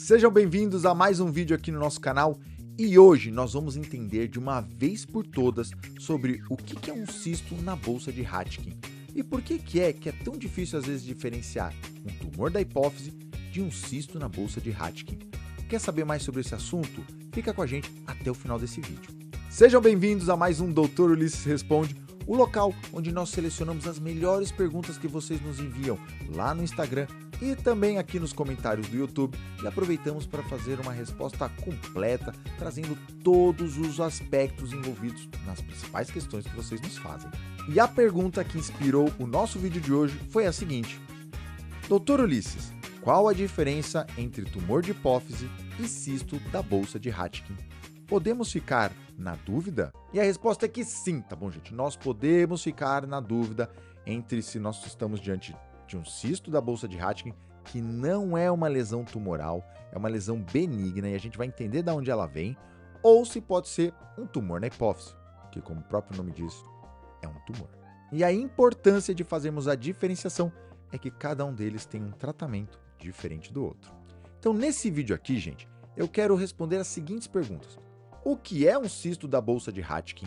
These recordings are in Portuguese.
Sejam bem-vindos a mais um vídeo aqui no nosso canal e hoje nós vamos entender de uma vez por todas sobre o que é um cisto na bolsa de Hodgkin e por que é tão difícil às vezes diferenciar um tumor da hipófise de um cisto na bolsa de Hodgkin. Quer saber mais sobre esse assunto? Fica com a gente até o final desse vídeo. Sejam bem-vindos a mais um Dr. Ulisses Responde, o local onde nós selecionamos as melhores perguntas que vocês nos enviam lá no Instagram e também aqui nos comentários do YouTube e aproveitamos para fazer uma resposta completa, trazendo todos os aspectos envolvidos nas principais questões que vocês nos fazem. E a pergunta que inspirou o nosso vídeo de hoje foi a seguinte: Dr. Ulisses, qual a diferença entre tumor de hipófise e cisto da bolsa de Hodgkin? Podemos ficar na dúvida? E a resposta é que sim, tá bom, gente? Nós podemos ficar na dúvida entre se nós estamos diante de um cisto da bolsa de Hodgkin, que não é uma lesão tumoral, é uma lesão benigna e a gente vai entender de onde ela vem, ou se pode ser um tumor na hipófise, que como o próprio nome diz, é um tumor. E a importância de fazermos a diferenciação é que cada um deles tem um tratamento diferente do outro. Então, nesse vídeo aqui, gente, eu quero responder as seguintes perguntas. O que é um cisto da bolsa de Hodgkin?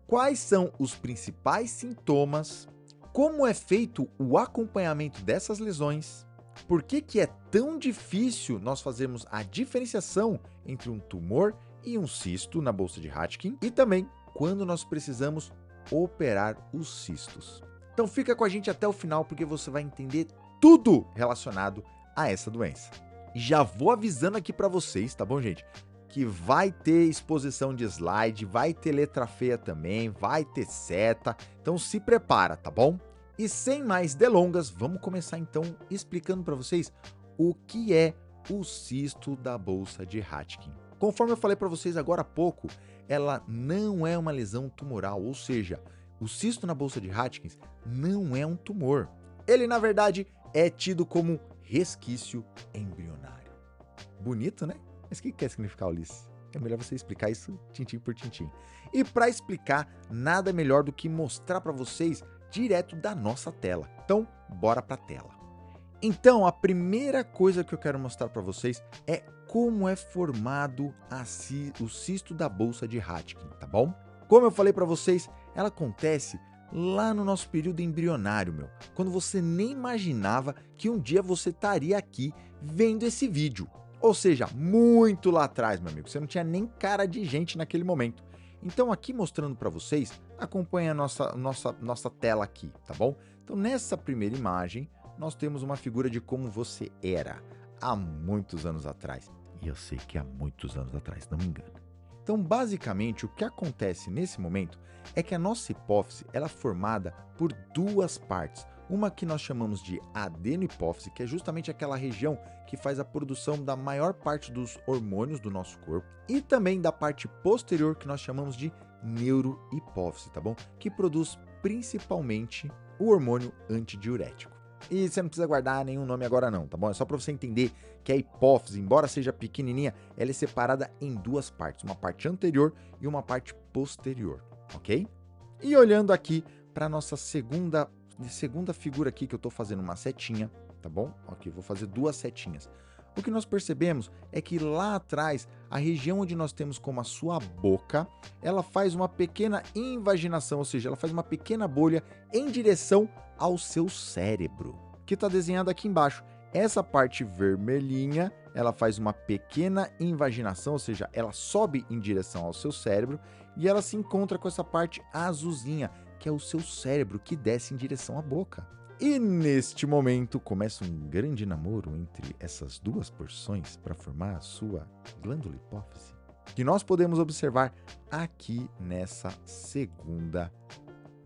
Quais são os principais sintomas? Como é feito o acompanhamento dessas lesões? Por que é tão difícil nós fazermos a diferenciação entre um tumor e um cisto na bolsa de Hodgkin? E também quando nós precisamos operar os cistos. Então fica com a gente até o final porque você vai entender tudo relacionado a essa doença. E já vou avisando aqui para vocês, tá bom, gente? Que vai ter exposição de slide, vai ter letra feia também, vai ter seta, então se prepara, tá bom? E sem mais delongas, vamos começar então explicando para vocês o que é o cisto da bolsa de Hodgkin. Conforme eu falei para vocês agora há pouco, ela não é uma lesão tumoral, ou seja, o cisto na bolsa de Hodgkin não é um tumor. Ele, na verdade, é tido como resquício embrionário. Bonito, né? Mas o que quer significar, Ulisses? É melhor você explicar isso tintim por tintim. E para explicar, nada melhor do que mostrar para vocês direto da nossa tela. Então, bora para a tela. Então, a primeira coisa que eu quero mostrar para vocês é como é formado o cisto da bolsa de Hodgkin, tá bom? Como eu falei para vocês, ela acontece lá no nosso período embrionário, quando você nem imaginava que um dia você estaria aqui vendo esse vídeo. Ou seja, muito lá atrás, meu amigo, você não tinha nem cara de gente naquele momento. Então aqui mostrando para vocês, acompanhe a nossa tela aqui, tá bom? Então nessa primeira imagem, nós temos uma figura de como você era há muitos anos atrás. E eu sei que há muitos anos atrás, não me engano. Então basicamente o que acontece nesse momento é que a nossa hipófise ela é formada por duas partes. Uma que nós chamamos de adenohipófise, que é justamente aquela região que faz a produção da maior parte dos hormônios do nosso corpo, e também da parte posterior que nós chamamos de neurohipófise, tá bom? Que produz principalmente o hormônio antidiurético. E você não precisa guardar nenhum nome agora não, tá bom? É só para você entender que a hipófise, embora seja pequenininha, ela é separada em duas partes, uma parte anterior e uma parte posterior, ok? E olhando aqui para a nossa segunda figura aqui, que eu estou fazendo uma setinha, tá bom? Ok, vou fazer duas setinhas. O que nós percebemos é que lá atrás, a região onde nós temos como a sua boca, ela faz uma pequena invaginação, ou seja, ela faz uma pequena bolha em direção ao seu cérebro, que está desenhado aqui embaixo. Essa parte vermelhinha, ela faz uma pequena invaginação, ou seja, ela sobe em direção ao seu cérebro e ela se encontra com essa parte azulzinha, que é o seu cérebro que desce em direção à boca. E neste momento começa um grande namoro entre essas duas porções para formar a sua glândula hipófise, que nós podemos observar aqui nessa segunda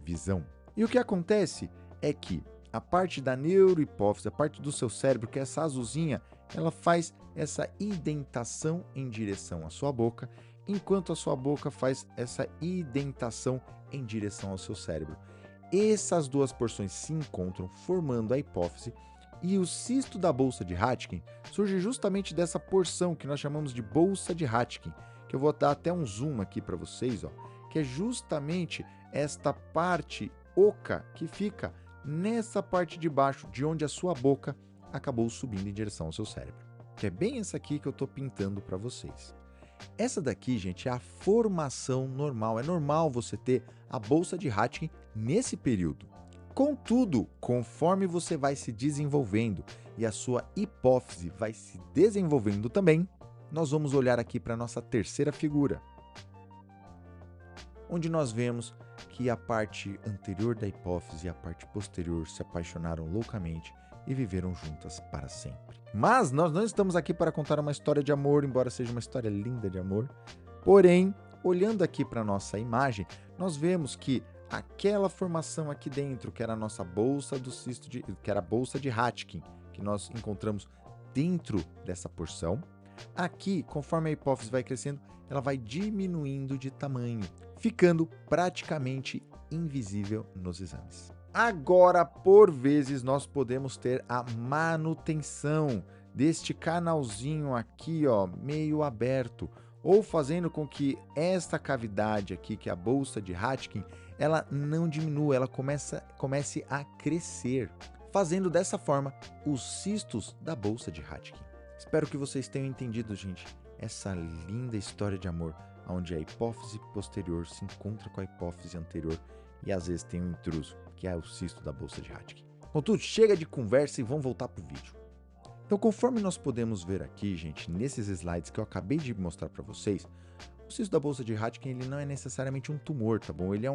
visão. E o que acontece é que a parte da neurohipófise, a parte do seu cérebro, que é essa azulzinha, ela faz essa indentação em direção à sua boca, enquanto a sua boca faz essa indentação em direção ao seu cérebro. Essas duas porções se encontram formando a hipófise e o cisto da bolsa de Hodgkin surge justamente dessa porção que nós chamamos de bolsa de Hodgkin, que eu vou dar até um zoom aqui para vocês, que é justamente esta parte oca que fica nessa parte de baixo de onde a sua boca acabou subindo em direção ao seu cérebro. que é bem essa aqui que eu estou pintando para vocês. Essa daqui, gente, é a formação normal. É normal você ter a bolsa de Hatkin nesse período. Contudo, conforme você vai se desenvolvendo e a sua hipófise vai se desenvolvendo também, nós vamos olhar aqui para a nossa terceira figura, onde nós vemos que a parte anterior da hipófise e a parte posterior se apaixonaram loucamente e viveram juntas para sempre. Mas nós não estamos aqui para contar uma história de amor, embora seja uma história linda de amor. Porém, olhando aqui para a nossa imagem, nós vemos que aquela formação aqui dentro, que era a nossa bolsa do cisto, que era a bolsa de Hatkin, que nós encontramos dentro dessa porção, aqui, conforme a hipófise vai crescendo, ela vai diminuindo de tamanho, ficando praticamente invisível nos exames. Agora, por vezes, nós podemos ter a manutenção deste canalzinho aqui, ó, meio aberto, ou fazendo com que esta cavidade aqui, que é a bolsa de Hatkin, ela não diminua, ela comece a crescer, fazendo dessa forma os cistos da bolsa de Hatkin. Espero que vocês tenham entendido, gente, essa linda história de amor, onde a hipófise posterior se encontra com a hipófise anterior e às vezes tem um intruso, que é o cisto da bolsa de Hatkin. Contudo, chega de conversa e vamos voltar para o vídeo. Então, conforme nós podemos ver aqui, gente, nesses slides que eu acabei de mostrar para vocês, o cisto da bolsa de Hatkin, ele não é necessariamente um tumor, tá bom? Ele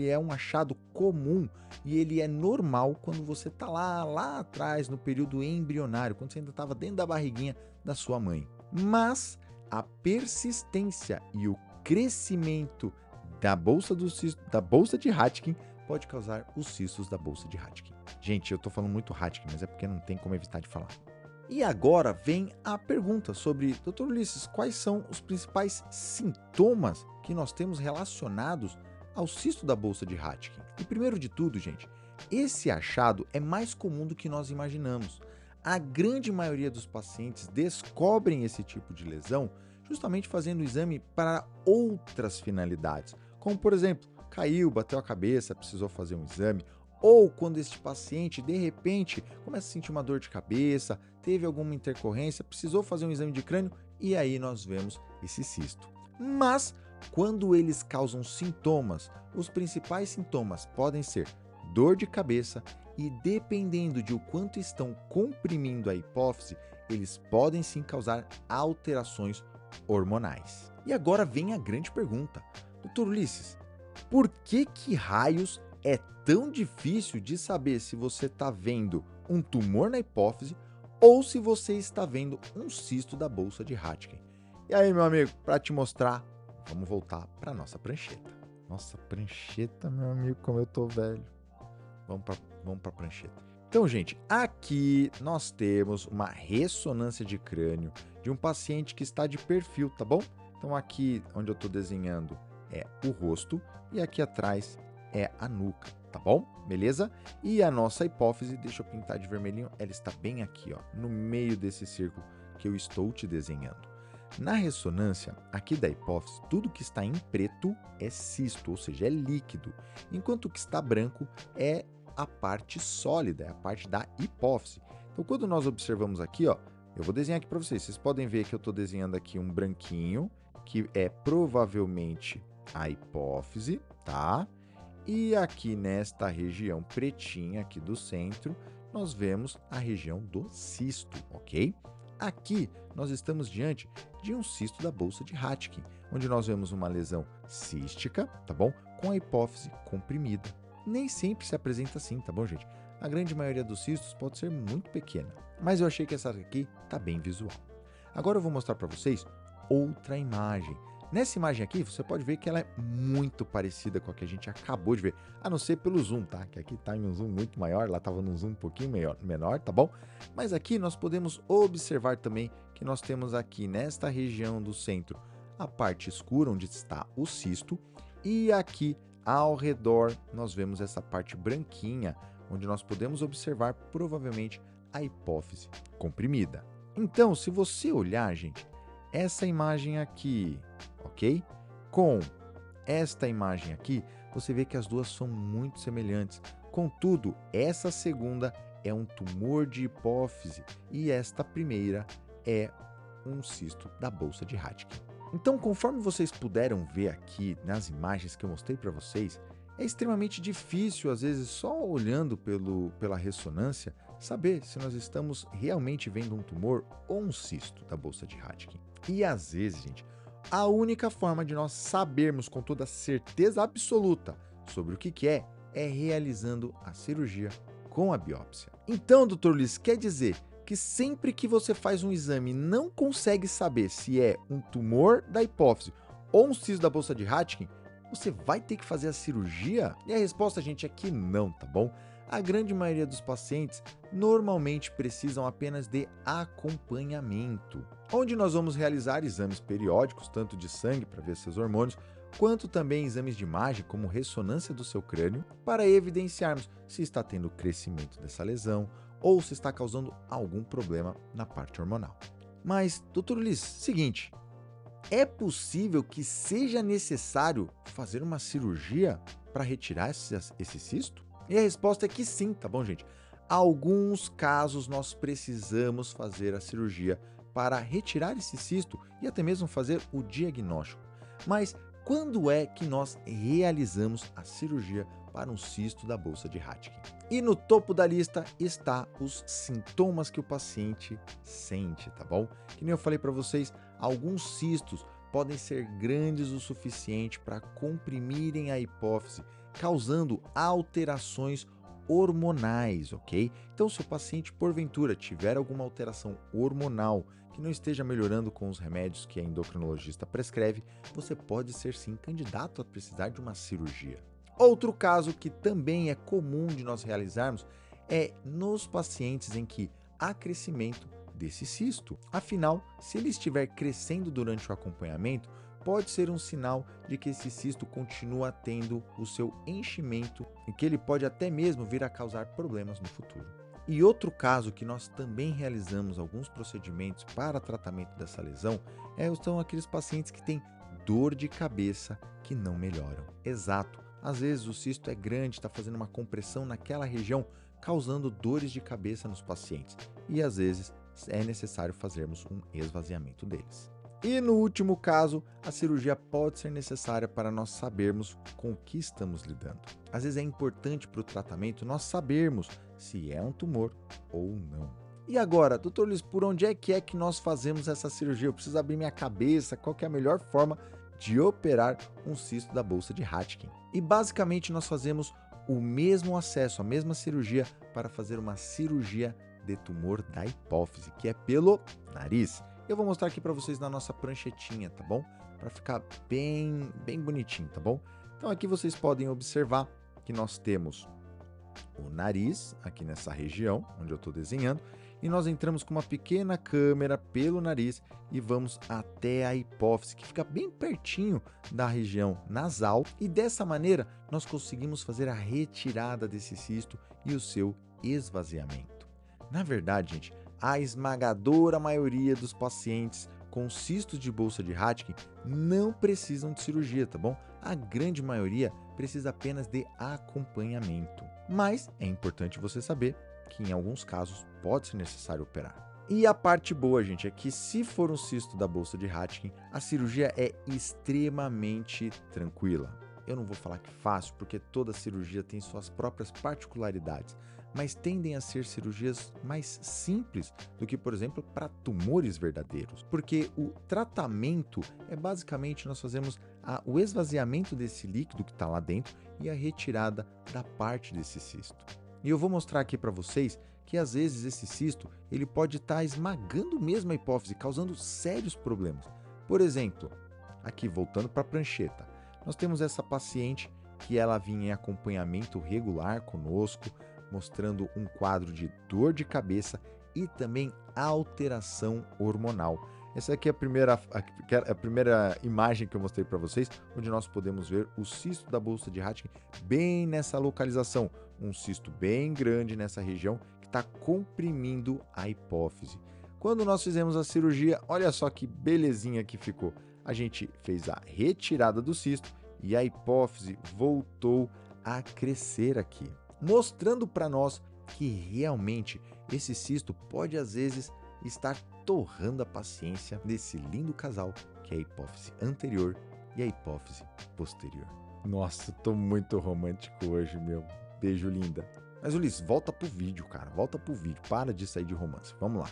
é um achado comum e ele é normal quando você tá lá atrás, no período embrionário, quando você ainda estava dentro da barriguinha da sua mãe. Mas a persistência e o crescimento da bolsa de Hatkin pode causar os cistos da bolsa de Hatkin. Gente, eu tô falando muito Hatkin, mas é porque não tem como evitar de falar. E agora vem a pergunta sobre, Dr. Ulisses, quais são os principais sintomas que nós temos relacionados ao cisto da bolsa de Hatkin? E primeiro de tudo, gente, esse achado é mais comum do que nós imaginamos. A grande maioria dos pacientes descobrem esse tipo de lesão justamente fazendo o exame para outras finalidades, como por exemplo, caiu, bateu a cabeça, precisou fazer um exame, ou quando este paciente, de repente, começa a sentir uma dor de cabeça, teve alguma intercorrência, precisou fazer um exame de crânio e aí nós vemos esse cisto. Mas, quando eles causam sintomas, os principais sintomas podem ser dor de cabeça e, dependendo de o quanto estão comprimindo a hipófise, eles podem sim causar alterações hormonais. E agora vem a grande pergunta. Dr. Ulisses, por que raios é tão difícil de saber se você está vendo um tumor na hipófise ou se você está vendo um cisto da bolsa de Hatkin? E aí, meu amigo, para te mostrar, vamos voltar para a nossa prancheta. Nossa, prancheta, meu amigo, como eu tô velho. Vamos para a prancheta. Então, gente, aqui nós temos uma ressonância de crânio de um paciente que está de perfil, tá bom? Então, aqui onde eu estou desenhando é o rosto e aqui atrás é a nuca, tá bom? Beleza? E a nossa hipófise, deixa eu pintar de vermelhinho, ela está bem aqui, ó, no meio desse círculo que eu estou te desenhando. Na ressonância, aqui da hipófise, tudo que está em preto é cisto, ou seja, é líquido, enquanto o que está branco é a parte sólida, é a parte da hipófise. Então, quando nós observamos aqui, ó, eu vou desenhar aqui para vocês podem ver que eu estou desenhando aqui um branquinho, que é provavelmente a hipófise, tá? E aqui nesta região pretinha aqui do centro, nós vemos a região do cisto, ok? Aqui nós estamos diante de um cisto da bolsa de Hatkin, onde nós vemos uma lesão cística, tá bom? Com a hipófise comprimida. Nem sempre se apresenta assim, tá bom, gente? A grande maioria dos cistos pode ser muito pequena, mas eu achei que essa aqui tá bem visual. Agora eu vou mostrar para vocês outra imagem. Nessa imagem aqui, você pode ver que ela é muito parecida com a que a gente acabou de ver, a não ser pelo zoom, tá? Que aqui tá em um zoom muito maior, lá estava num zoom um pouquinho menor, tá bom? Mas aqui nós podemos observar também que nós temos aqui nesta região do centro a parte escura, onde está o cisto, e aqui ao redor nós vemos essa parte branquinha, onde nós podemos observar provavelmente a hipófise comprimida. Então, se você olhar, gente, essa imagem aqui, ok? Com esta imagem aqui, você vê que as duas são muito semelhantes. Contudo, essa segunda é um tumor de hipófise e esta primeira é um cisto da bolsa de Hodgkin. Então, conforme vocês puderam ver aqui nas imagens que eu mostrei para vocês, é extremamente difícil, às vezes, só olhando pela ressonância, saber se nós estamos realmente vendo um tumor ou um cisto da bolsa de Hodgkin. E às vezes, gente, a única forma de nós sabermos com toda certeza absoluta sobre o que é realizando a cirurgia com a biópsia. Então, Dr. Ulisses, quer dizer que sempre que você faz um exame e não consegue saber se é um tumor da hipófise ou um cisto da bolsa de Hodgkin, você vai ter que fazer a cirurgia? E a resposta, gente, é que não, tá bom? A grande maioria dos pacientes normalmente precisam apenas de acompanhamento, onde nós vamos realizar exames periódicos, tanto de sangue para ver seus hormônios, quanto também exames de imagem, como ressonância do seu crânio, para evidenciarmos se está tendo crescimento dessa lesão ou se está causando algum problema na parte hormonal. Mas, Dr. Ulisses, seguinte, é possível que seja necessário fazer uma cirurgia para retirar esse cisto? E a resposta é que sim, tá bom, gente? Alguns casos nós precisamos fazer a cirurgia para retirar esse cisto e até mesmo fazer o diagnóstico. Mas quando é que nós realizamos a cirurgia para um cisto da bolsa de Hodgkin? E no topo da lista está os sintomas que o paciente sente, tá bom? Que nem eu falei para vocês, alguns cistos podem ser grandes o suficiente para comprimirem a hipófise, causando alterações hormonais, ok? Então, se o paciente, porventura, tiver alguma alteração hormonal que não esteja melhorando com os remédios que a endocrinologista prescreve, você pode ser sim candidato a precisar de uma cirurgia. Outro caso que também é comum de nós realizarmos é nos pacientes em que há crescimento desse cisto. Afinal, se ele estiver crescendo durante o acompanhamento, pode ser um sinal de que esse cisto continua tendo o seu enchimento e que ele pode até mesmo vir a causar problemas no futuro. E outro caso que nós também realizamos alguns procedimentos para tratamento dessa lesão são aqueles pacientes que têm dor de cabeça que não melhoram. Exato, às vezes o cisto é grande, está fazendo uma compressão naquela região, causando dores de cabeça nos pacientes e às vezes é necessário fazermos um esvaziamento deles. E no último caso, a cirurgia pode ser necessária para nós sabermos com o que estamos lidando. Às vezes é importante para o tratamento nós sabermos se é um tumor ou não. E agora, Dr. Ulisses, por onde é que nós fazemos essa cirurgia? Eu preciso abrir minha cabeça, qual que é a melhor forma de operar um cisto da bolsa de Hodgkin? E basicamente nós fazemos o mesmo acesso, a mesma cirurgia para fazer uma cirurgia de tumor da hipófise, que é pelo nariz. Eu vou mostrar aqui para vocês na nossa pranchetinha, tá bom? Para ficar bem bonitinho, tá bom? Então aqui vocês podem observar que nós temos o nariz aqui nessa região onde eu estou desenhando e nós entramos com uma pequena câmera pelo nariz e vamos até a hipófise, que fica bem pertinho da região nasal, e dessa maneira nós conseguimos fazer a retirada desse cisto e o seu esvaziamento. Na verdade, gente, a esmagadora maioria dos pacientes com cistos de bolsa de Hodgkin não precisam de cirurgia, tá bom? A grande maioria precisa apenas de acompanhamento. Mas é importante você saber que em alguns casos pode ser necessário operar. E a parte boa, gente, é que se for um cisto da bolsa de Hodgkin, a cirurgia é extremamente tranquila. Eu não vou falar que fácil, porque toda cirurgia tem suas próprias particularidades, mas tendem a ser cirurgias mais simples do que, por exemplo, para tumores verdadeiros, porque o tratamento é basicamente nós fazemos o esvaziamento desse líquido que está lá dentro e a retirada da parte desse cisto. E eu vou mostrar aqui para vocês que às vezes esse cisto ele pode estar esmagando mesmo a hipófise, causando sérios problemas. Por exemplo, aqui voltando para a prancheta, nós temos essa paciente que ela vinha em acompanhamento regular conosco, mostrando um quadro de dor de cabeça e também alteração hormonal. Essa aqui é a primeira imagem que eu mostrei para vocês, onde nós podemos ver o cisto da bolsa de Hodgkin bem nessa localização. Um cisto bem grande nessa região que está comprimindo a hipófise. Quando nós fizemos a cirurgia, olha só que belezinha que ficou. A gente fez a retirada do cisto e a hipófise voltou a crescer aqui, mostrando para nós que realmente esse cisto pode às vezes estar torrando a paciência desse lindo casal que é a hipófise anterior e a hipófise posterior. Nossa, tô muito romântico hoje, meu. Beijo, linda. Mas, Ulisses, volta pro vídeo, cara. Volta pro vídeo. Para de sair de romance. Vamos lá.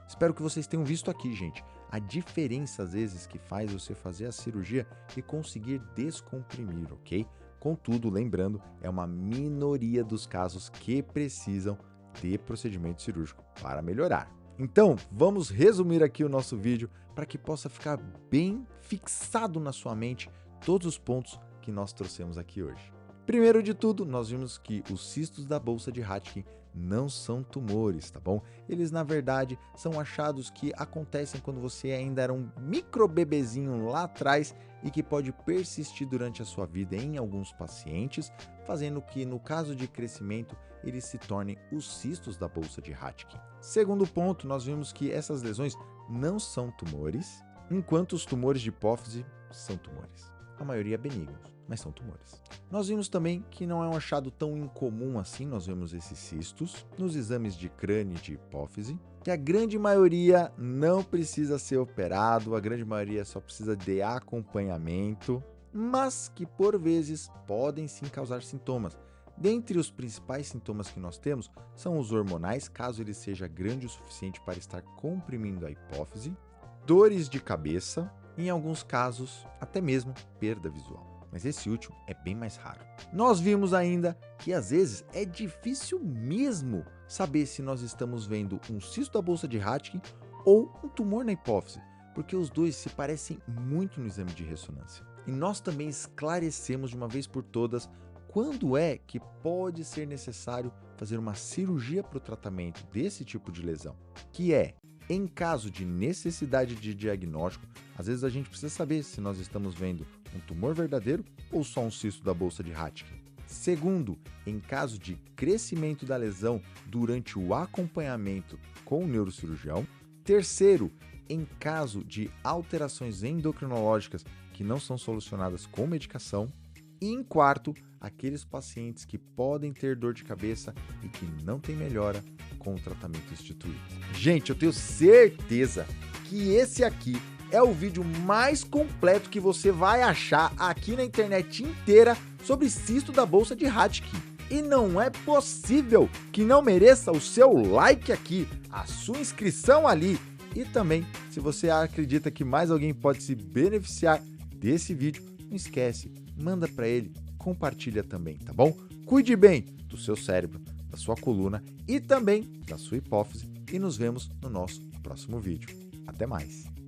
Espero que vocês tenham visto aqui, gente, a diferença, às vezes, que faz você fazer a cirurgia e conseguir descomprimir, ok? Contudo, lembrando, é uma minoria dos casos que precisam de procedimento cirúrgico para melhorar. Então, vamos resumir aqui o nosso vídeo para que possa ficar bem fixado na sua mente todos os pontos que nós trouxemos aqui hoje. Primeiro de tudo, nós vimos que os cistos da bolsa de Hatkin não são tumores, tá bom? Eles, na verdade, são achados que acontecem quando você ainda era um micro bebezinho lá atrás e que pode persistir durante a sua vida em alguns pacientes, fazendo que, no caso de crescimento, eles se tornem os cistos da bolsa de Hatkin. Segundo ponto, nós vimos que essas lesões não são tumores, enquanto os tumores de hipófise são tumores. A maioria é benignos, mas são tumores. Nós vimos também que não é um achado tão incomum assim, nós vemos esses cistos nos exames de crânio e de hipófise, que a grande maioria não precisa ser operado, a grande maioria só precisa de acompanhamento, mas que por vezes podem sim causar sintomas. Dentre os principais sintomas que nós temos são os hormonais, caso ele seja grande o suficiente para estar comprimindo a hipófise, dores de cabeça, em alguns casos, até mesmo perda visual. Mas esse último é bem mais raro. Nós vimos ainda que às vezes é difícil mesmo saber se nós estamos vendo um cisto da bolsa de Hatkin ou um tumor na hipófise, porque os dois se parecem muito no exame de ressonância. E nós também esclarecemos de uma vez por todas quando é que pode ser necessário fazer uma cirurgia para o tratamento desse tipo de lesão, que é em caso de necessidade de diagnóstico. Às vezes a gente precisa saber se nós estamos vendo um tumor verdadeiro ou só um cisto da bolsa de Hatkin. Segundo, em caso de crescimento da lesão durante o acompanhamento com o neurocirurgião. Terceiro, em caso de alterações endocrinológicas que não são solucionadas com medicação. E em quarto, aqueles pacientes que podem ter dor de cabeça e que não tem melhora com o tratamento instituído. Gente, eu tenho certeza que esse aqui é o vídeo mais completo que você vai achar aqui na internet inteira sobre cisto da bolsa de Hatkin. E não é possível que não mereça o seu like aqui, a sua inscrição ali. E também, se você acredita que mais alguém pode se beneficiar desse vídeo, não esquece, manda para ele, compartilha também, tá bom? Cuide bem do seu cérebro, da sua coluna e também da sua hipófise e nos vemos no nosso próximo vídeo. Até mais!